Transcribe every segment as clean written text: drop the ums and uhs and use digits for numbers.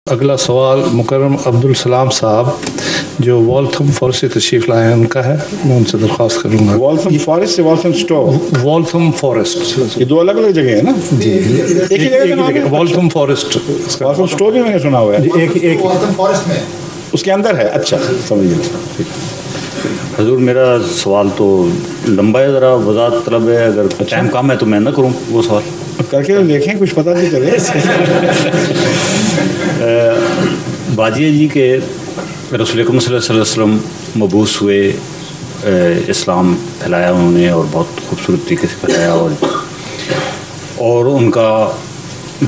اگلا سوال مکرم عبدالسلام صاحب جو والتھم فارسٹ سے تشریف لائے ہیں ان کا ہے، میں ان سے درخواست کروں گا۔ والتھم فارسٹ سے والتھم اسٹور، والتھم فارسٹ، یہ دو الگ الگ جگہ ہیں نا؟ جی ایک ہی جگہ والتھم فارسٹ، والتھم اسٹور بھی میں نے سنا ہوا ہے، ایک والتھم فارسٹ میں اس کے اندر ہے۔ اچھا سمجھ گیا حضور، میرا سوال تو لمبا ہے، ذرا وضاحت طلب ہے، اگر ٹائم کم ہے تو میں نہ کروں وہ سوال کر کے دیکھیں، کچھ پتہ نہیں چلے۔ باجیہ جی کے رسول اکرم صلی اللہ علیہ وسلم مبعوث ہوئے، اسلام پھیلایا انہوں نے اور بہت خوبصورت طریقے سے پھیلایا، اور ان کا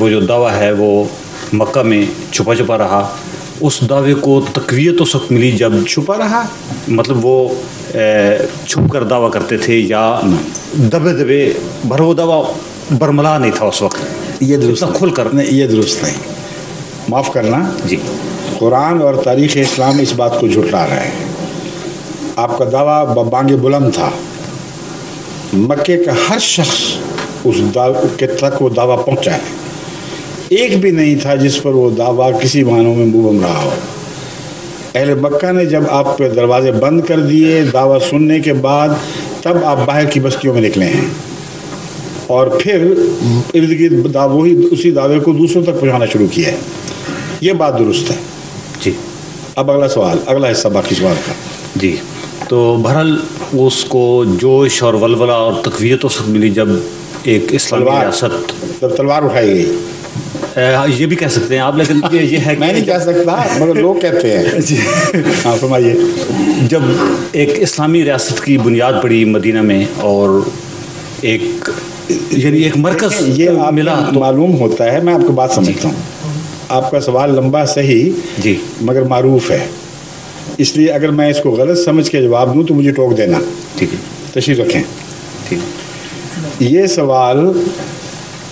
وہ جو دعویٰ ہے وہ مکہ میں چھپا چھپا رہا۔ اس دعوے کو تقویت اس وقت ملی جب چھپا رہا، مطلب وہ چھپ کر دعویٰ کرتے تھے یا دبے دبے بھر، وہ دعویٰ برملا نہیں تھا اس وقت، یہ درست کھل کر نہیں، یہ درست نہیں، معاف کرنا۔ جی، قرآن اور تاریخ اسلام اس بات کو جھٹلا رہے ہیں۔ آپ کا دعویٰ بانگ بلند تھا، مکے کا ہر شخص اس دعوے کے تک وہ دعویٰ پہنچا ہے، ایک بھی نہیں تھا جس پر وہ دعویٰ کسی معنوں میں مبہم رہا ہو۔ اہل مکہ نے جب آپ پہ دروازے بند کر دیے دعویٰ سننے کے بعد، تب آپ باہر کی بستیوں میں نکلے ہیں اور پھر ارد گرد وہی اسی دعوے کو دوسروں تک پہنچانا شروع کیا ہے۔ یہ بات درست ہے۔ جی، اب اگلا سوال، اگلا حصہ باقی سوال کا۔ جی، تو بہرحال اس کو جوش اور ولولہ اور تقویت اس وقت ملی جب ایک اسلامی ریاست، جب تلوار اٹھائی گئی، یہ بھی کہہ سکتے ہیں آپ، لیکن یہ ہے میں نہیں کہہ سکتا مگر لوگ کہتے ہیں۔ جی، ہاں فرمائیے۔ جب ایک اسلامی ریاست کی بنیاد پڑی مدینہ میں اور ایک یعنی ایک مرکز یہ آپ ملا تو معلوم ہوتا ہے، میں آپ کو بات سمجھتا ہوں۔ آپ کا سوال لمبا صحیح جی مگر معروف ہے، اس لیے اگر میں اس کو غلط سمجھ کے جواب دوں تو مجھے ٹوک دینا۔ ٹھیک ہے، تشریف رکھیں۔ ٹھیک۔ یہ سوال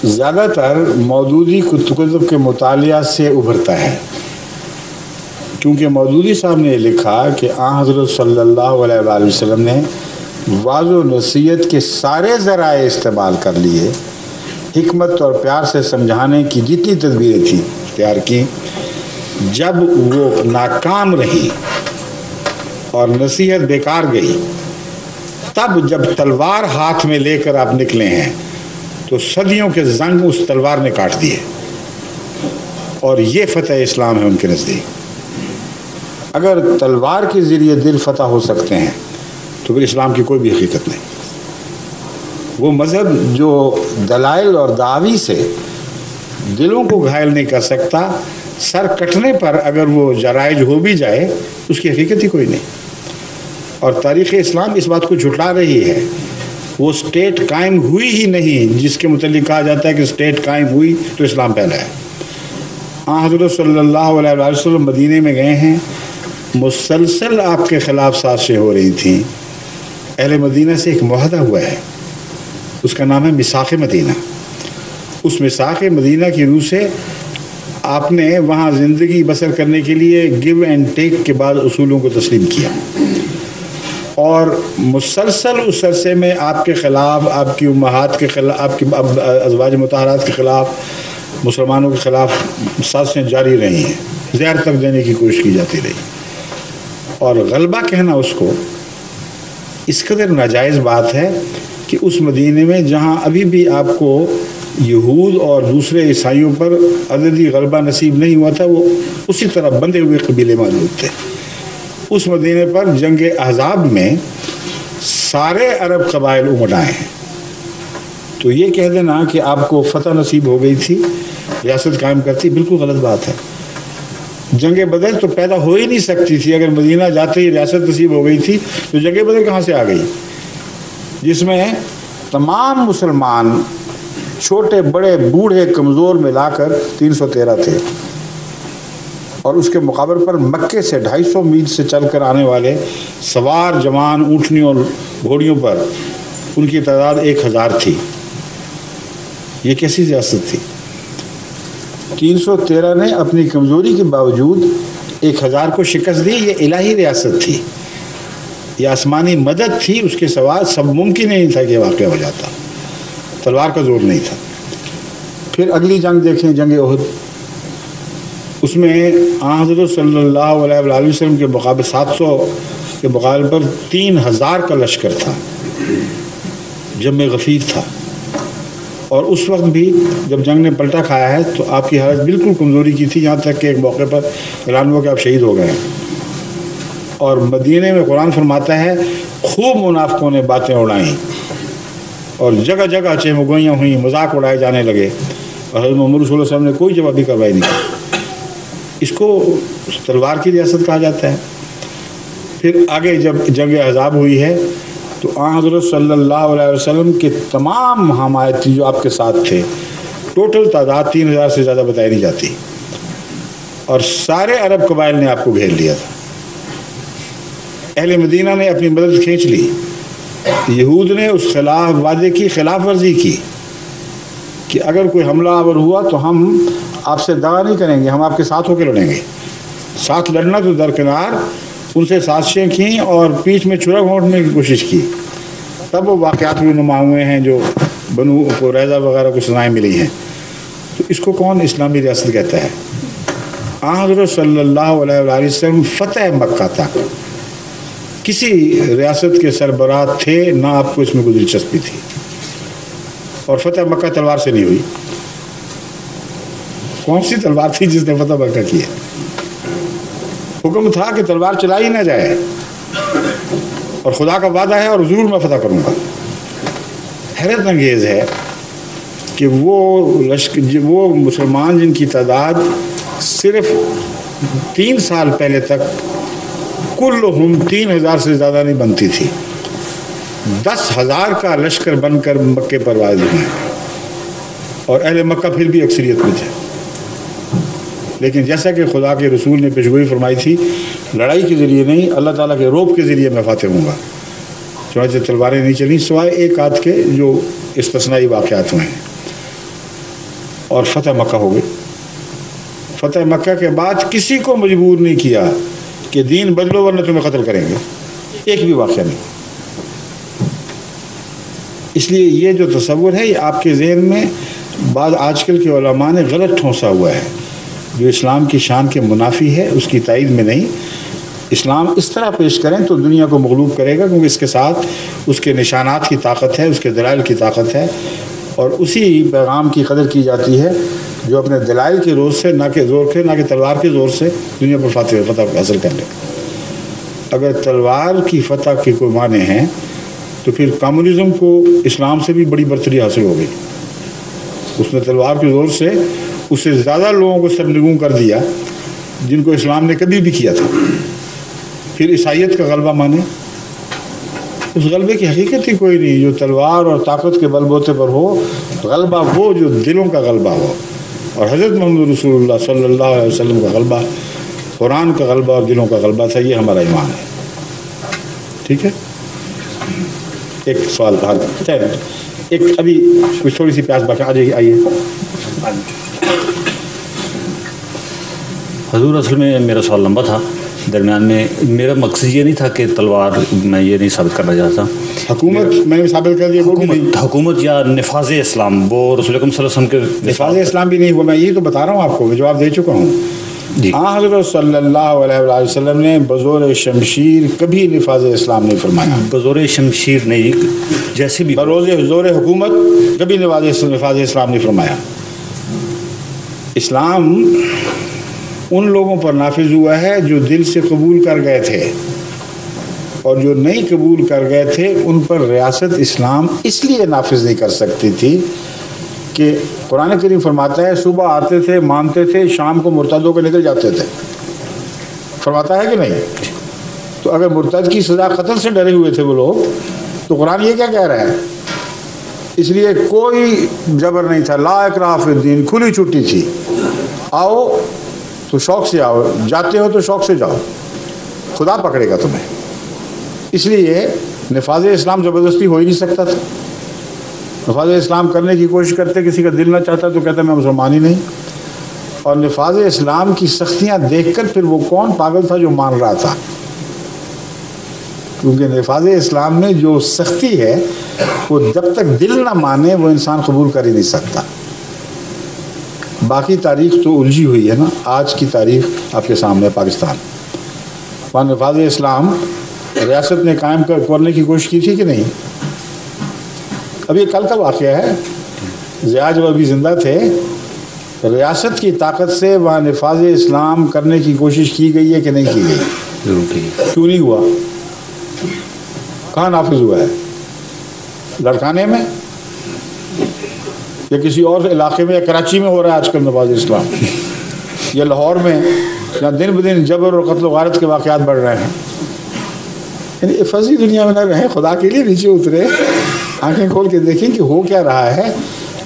زیادہ تر مودودی کتب کے مطالعہ سے ابھرتا ہے، کیونکہ مودودی صاحب نے لکھا کہ آن حضرت صلی اللہ علیہ وآلہ وسلم نے واضح و نصیحت کے سارے ذرائع استعمال کر لیے، حکمت اور پیار سے سمجھانے کی جتنی تدبیریں تھیں اختیار کی، جب وہ ناکام رہی اور نصیحت بیکار گئی، تب جب تلوار ہاتھ میں لے کر آپ نکلے ہیں تو صدیوں کے زنگ اس تلوار نے کاٹ دیے، اور یہ فتح اسلام ہے ان کے نزدیک۔ اگر تلوار کے ذریعے دل فتح ہو سکتے ہیں تو پھر اسلام کی کوئی بھی حقیقت نہیں۔ وہ مذہب جو دلائل اور دعوی سے دلوں کو گھائل نہیں کر سکتا، سر کٹنے پر اگر وہ جرائج ہو بھی جائے اس کی حقیقت ہی کوئی نہیں۔ اور تاریخ اسلام اس بات کو جھٹلا رہی ہے۔ وہ اسٹیٹ قائم ہوئی ہی نہیں جس کے متعلق کہا جاتا ہے کہ اسٹیٹ قائم ہوئی تو اسلام پھیلا ہے۔ حضرت صلی اللہ علیہ وسلم مدینے میں گئے ہیں، مسلسل آپ کے خلاف سازشیں ہو رہی تھیں۔ اہل مدینہ سے ایک معاہدہ ہوا ہے، اس کا نام ہے میثاق مدینہ۔ اس میثاق مدینہ کی روح سے آپ نے وہاں زندگی بسر کرنے کے لیے گیو اینڈ ٹیک کے بعد اصولوں کو تسلیم کیا، اور مسلسل اس عرصے میں آپ کے خلاف، آپ کی امہات کے خلاف، آپ کی ازواج مطہرات کے خلاف، مسلمانوں کے خلاف سازشیں جاری رہی ہیں، زہر تک دینے کی کوشش کی جاتی رہی، اور غلبہ کہنا اس کو اس قدر ناجائز بات ہے کہ اس مدینے میں جہاں ابھی بھی آپ کو یہود اور دوسرے عیسائیوں پر عددی غلبہ نصیب نہیں ہوا تھا، وہ اسی طرح بندے ہوئے قبیلے موجود تھے۔ اس مدینے پر جنگ احزاب میں سارے عرب قبائل امٹ آئے ہیں، تو یہ کہہ دینا کہ آپ کو فتح نصیب ہو گئی تھی، ریاست قائم کرتی، بالکل غلط بات ہے۔ جنگ بدر تو پیدا ہو ہی نہیں سکتی تھی، اگر مدینہ جاتے ہی ریاست نصیب ہو گئی تھی تو جنگ بدر کہاں سے آ گئی، جس میں تمام مسلمان چھوٹے بڑے بوڑھے کمزور ملا کر 313 تھے، اور اس کے مقابل پر مکے سے 250 میل سے چل کر آنے والے سوار جوان اونٹنیوں اور گھوڑیوں پر ان کی تعداد 1000 تھی۔ یہ کیسی ریاست تھی؟ 313 نے اپنی کمزوری کے باوجود 1000 کو شکست دی۔ یہ الہی ریاست تھی، یہ آسمانی مدد تھی، اس کے سوا سب ممکن نہیں تھا کہ یہ واقعہ ہو جاتا، تلوار کا زور نہیں تھا۔ پھر اگلی جنگ دیکھیں، جنگ احد۔ اس میں حضرت صلی اللہ علیہ وسلم کے مقابلے 700 کے مقابلے پر 3000 کا لشکر تھا، جم غفیر تھا، اور اس وقت بھی جب جنگ نے پلٹا کھایا ہے تو آپ کی حالت بالکل کمزوری کی تھی، یہاں تک کہ ایک موقع پر اعلان ہوا کہ آپ شہید ہو گئے ہیں۔ اور مدینے میں قرآن فرماتا ہے خوب منافقوں نے باتیں اڑائیں اور جگہ جگہ چہمگوئیاں ہوئیں، مذاق اڑائے جانے لگے، اور حضرت محمد صلی اللہ علیہ وسلم نے کوئی جوابی کارروائی نہیں۔ اس کو تلوار کی ریاست کہا جاتا ہے۔ پھر آگے جب جنگ احزاب ہوئی ہے تو حضرت صلی اللہ علیہ وسلم کے تمام حمایتی جو آپ کے ساتھ تھے، ٹوٹل تعداد 3000 سے زیادہ بتائی نہیں جاتی، اور سارے عرب قبائل نے آپ کو گھیر لیا تھا۔ اہل مدینہ نے اپنی مدد کھینچ لی، یہود نے اس خلاف وعدے کی خلاف ورزی کی کہ اگر کوئی حملہ آور ہوا تو ہم آپ سے دعا نہیں کریں گے، ہم آپ کے ساتھ ہو کے لڑیں گے۔ ساتھ لڑنا تو درکنار، ان سے سازشیں کیں اور پیٹھ میں چھرا گھونٹنے کی کوشش کی، تب وہ واقعات رونما ہوئے ہیں جو بنو قریظہ وغیرہ کو سزائیں ملی ہیں۔ تو اس کو کون اسلامی ریاست کہتا ہے؟ حضرت صلی اللہ علیہ وسلم فتح مکہ تک کسی ریاست کے سربراہ تھے نہ، آپ کو اس میں کوئی دلچسپی تھی، اور فتح مکہ تلوار سے نہیں ہوئی۔ کون سی تلوار تھی جس نے فتح مکہ کیا؟ حکم تھا کہ تلوار چلائی نہ جائے، اور خدا کا وعدہ ہے اور ضرور میں فتح کروں گا۔ حیرت انگیز ہے کہ وہ مسلمان جن کی تعداد صرف 3 سال پہلے تک کلہم 3000 سے زیادہ نہیں بنتی تھی، 10,000 کا لشکر بن کر مکے پر واضح ہوئے، اور اہل مکہ پھر بھی اکثریت میں تھے۔ لیکن جیسا کہ خدا کے رسول نے پیشگوئی فرمائی تھی، لڑائی کے ذریعے نہیں، اللہ تعالیٰ کے روب کے ذریعے میں فاتح ہوں گا۔ چنانچہ تلواریں نہیں چلیں سوائے ایک آدھ کے جو استثنائی واقعات ہوئے ہیں، اور فتح مکہ ہو گئی۔ فتح مکہ کے بعد کسی کو مجبور نہیں کیا کہ دین بدلو ورنہ تمہیں قتل کریں گے، ایک بھی واقعہ نہیں۔ اس لیے یہ جو تصور ہے یہ آپ کے ذہن میں بعض آج کل کے علماء نے غلط ٹھونسا ہوا ہے، جو اسلام کی شان کے منافی ہے، اس کی تائید میں نہیں۔ اسلام اس طرح پیش کریں تو دنیا کو مغلوب کرے گا، کیونکہ اس کے ساتھ اس کے نشانات کی طاقت ہے، اس کے دلائل کی طاقت ہے، اور اسی پیغام کی قدر کی جاتی ہے جو اپنے دلائل کے روز سے، نہ کہ زور کے، نہ کہ تلوار کے زور سے دنیا پر فتح حاصل کر لے۔ اگر تلوار کی فتح کے کوئی معنی ہیں تو پھر کمیونزم کو اسلام سے بھی بڑی برتری حاصل ہو گئی۔ اس نے تلوار کے زور سے اس سے زیادہ لوگوں کو سرنگوں کر دیا جن کو اسلام نے کبھی بھی کیا تھا۔ پھر عیسائیت کا غلبہ مانے، اس غلبے کی حقیقت ہی کوئی نہیں، جو تلوار اور طاقت کے بل بوتے پر ہو۔ غلبہ وہ جو دلوں کا غلبہ ہو، اور حضرت محمد رسول اللہ صلی اللہ علیہ وسلم کا غلبہ قرآن کا غلبہ اور دلوں کا غلبہ تھا۔ یہ ہمارا ایمان ہے۔ ٹھیک ہے، ایک سوال ایک ابھی کچھ تھوڑی سی پیاس باقی آئیے۔ حضور اصل میں میرا سوال لمبا تھا، درمیان میں میرا مقصد یہ نہیں تھا کہ تلوار، میں یہ نہیں ثابت کرنا چاہتا حکومت میں نے ثابت کر دیا، حکومت یا نفاذ اسلام، وہ رسول اکرم صلی اللہ علیہ وسلم کے نفاذ اسلام بھی نہیں ہوا۔ میں یہی تو بتا رہا ہوں آپ کو، میں جواب دے چکا ہوں جی۔ حضرت صلی اللہ علیہ وسلم نے بزور شمشیر کبھی نفاذ اسلام نہیں فرمایا، بزور شمشیر نہیں، جیسے بھی بروز زور حکومت کبھی نفاذ اسلام نہیں فرمایا۔ اسلام ان لوگوں پر نافذ ہوا ہے جو دل سے قبول کر گئے تھے، اور جو نہیں قبول کر گئے تھے ان پر ریاست اسلام اس لیے نافذ نہیں کر سکتی تھی کہ قرآن کریم فرماتا ہے صبح آتے تھے، مانتے تھے، شام کو مرتد ہو کے نکل جاتے تھے، فرماتا ہے کہ نہیں؟ تو اگر مرتد کی سزا قتل سے ڈرے ہوئے تھے وہ لوگ، تو قرآن یہ کیا کہہ رہا ہے؟ اس لیے کوئی جبر نہیں تھا، لا اکراہ فی الدین، کھلی چھٹی تھی، آؤ تو شوق سے آؤ، جاتے ہو تو شوق سے جاؤ، خدا پکڑے گا تمہیں۔ اس لیے نفاذ اسلام زبردستی ہو ہی نہیں سکتا تھا۔ نفاذ اسلام کرنے کی کوشش کرتے، کسی کا دل نہ چاہتا تو کہتا میں مسلمان ہی نہیں۔ اور نفاذ اسلام کی سختیاں دیکھ کر پھر وہ کون پاگل تھا جو مان رہا تھا، کیونکہ نفاذ اسلام میں جو سختی ہے وہ جب تک دل نہ مانے وہ انسان قبول کر ہی نہیں سکتا۔ باقی تاریخ تو الجھی ہوئی ہے نا. آج کی تاریخ آپ کے سامنے پاکستان, وہاں نفاذ اسلام ریاست نے قائم کرنے کی کوشش کی تھی کہ نہیں؟ اب یہ کل کا واقعہ ہے. ضیاء جب ابھی زندہ تھے, ریاست کی طاقت سے وہاں نفاذ اسلام کرنے کی کوشش کی گئی ہے کہ نہیں کی گئی؟ ضرور کی. کیوں نہیں ہوا؟ کہاں نافذ ہوا ہے؟ لڑکانے میں یا کسی اور علاقے میں, یا کراچی میں ہو رہا ہے آج کل نفاذ اسلام, یا لاہور میں, یا دن بدن جبر اور قتل و غارت کے واقعات بڑھ رہے ہیں. یعنی فضی دنیا میں نہ رہیں, خدا کے لیے نیچے اترے, آنکھیں کھول کے دیکھیں کہ ہو کیا رہا ہے.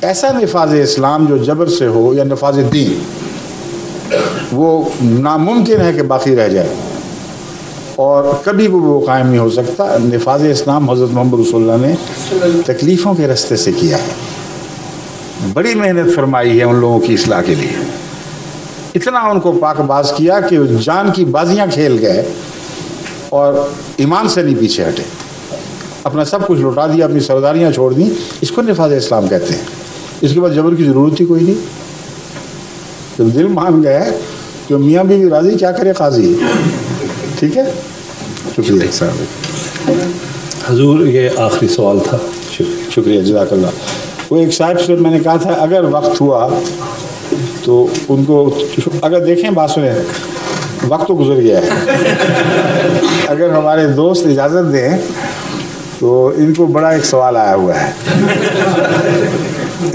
ایسا نفاذ اسلام جو جبر سے ہو یا نفاذ دین, وہ ناممکن ہے کہ باقی رہ جائے, اور کبھی بھی وہ قائم نہیں ہو سکتا. نفاذ اسلام حضرت محمد رسول اللہ نے تکلیفوں کے راستے سے کیا ہے, بڑی محنت فرمائی ہے ان لوگوں کی اصلاح کے لیے. اتنا ان کو پاک باز کیا کہ جان کی بازیاں کھیل گئے اور ایمان سے نہیں پیچھے ہٹے, اپنا سب کچھ لوٹا دیا, اپنی سرداریاں چھوڑ دیں. اس کو نفاذ اسلام کہتے ہیں. اس کے بعد جبر کی ضرورت ہی کوئی نہیں. جب دل مان گئے کہ میاں بھی راضی, کیا کرے قاضی. ٹھیک ہے, شکریہ صاحب. حضور یہ آخری سوال تھا. شکریہ, جزاک اللہ. وہ ایک صاحب سے میں نے کہا تھا اگر وقت ہوا تو ان کو, اگر دیکھیں بات سنیں, وقت تو گزر گیا ہے, اگر ہمارے دوست اجازت دیں تو ان کو بڑا ایک سوال آیا ہوا ہے.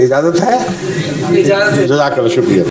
اجازت ہے؟ جزاک اللہ, شکریہ.